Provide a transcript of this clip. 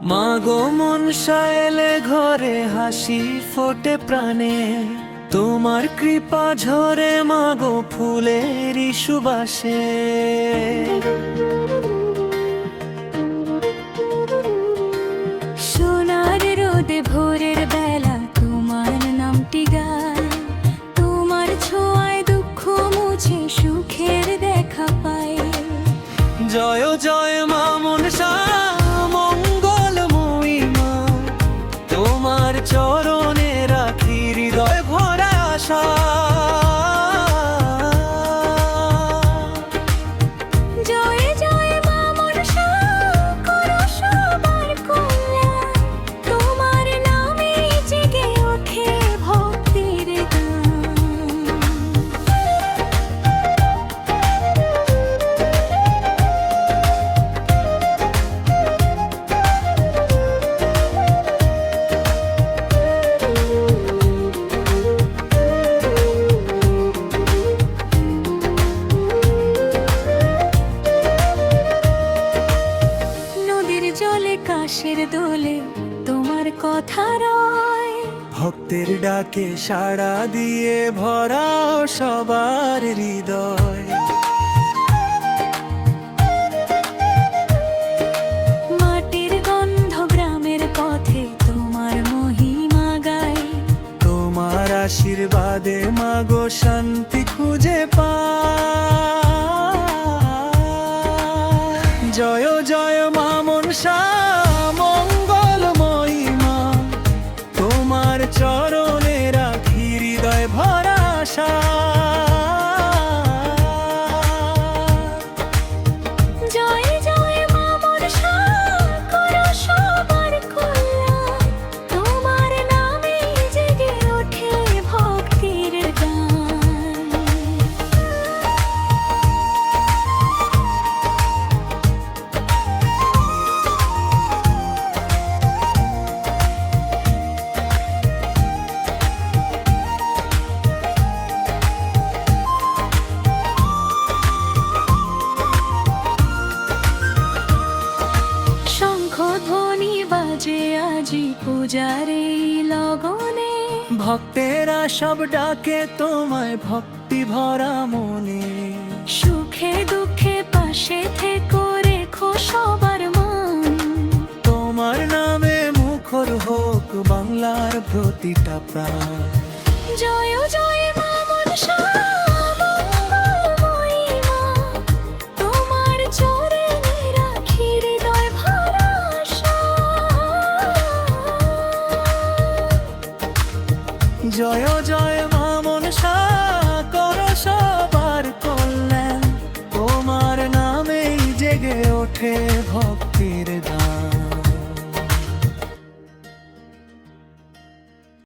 মাগো মনসা এলে ঘরে হাসি ফোটে প্রাণে, তোমার কৃপা ঝরে মাগো ফুলেরই সুবাসে। সোনার রোদে ভোরের বেলা তোমার নামটি গায়, তোমার ছোঁয়ায় দুঃখ মুছে সুখের দেখা পাই। জয় জয় মা মনসা মঙ্গলময়ী মা, তোমার চরণে রাখি হৃদয় ভরা আশা। জয় জয় মা মনসা করো সবার কল্যাণ, তোমার নামে জেগে ওঠে ভক্তির গান। জলে কাশের দোলে তোমার কথা রয়, ভক্তের ডাকে সাড়া দিয়ে ভরাও সবার হৃদয়। মাটির গন্ধ গ্রামের পথে তোমার মহিমা গাই, তোমার আশীর্বাদে মাগো শান্তি খুঁজে পাই। জয় জয় মা মনসা মঙ্গলময়ী মা, তোমার চরণে রাখি হৃদয় ভরা আশা। জয় জয় মা মনসা করো সবার কল্যাণ, তোমার নামে জেগে ওঠে ভক্তির গান। ধ্বনি বাজে আজি পূজার এই লগনে, ভক্তেরা সব ডাকে তোমায় ভক্তি ভরা মনে। সুখে দুঃখে পাশে থেকো রেখো সবার মন, তোমার নামে মুখর হোক বাংলার প্রতিটা প্রাণ। জয় জয় মা মনসা মঙ্গলময়ী মা, তোমার চরণে রাখি হৃদয় ভরা আশা। জয় জয় মা মনসা করো সবার কল্যাণ, তোমার নামেই জেগে ওঠে ভক্তির গান।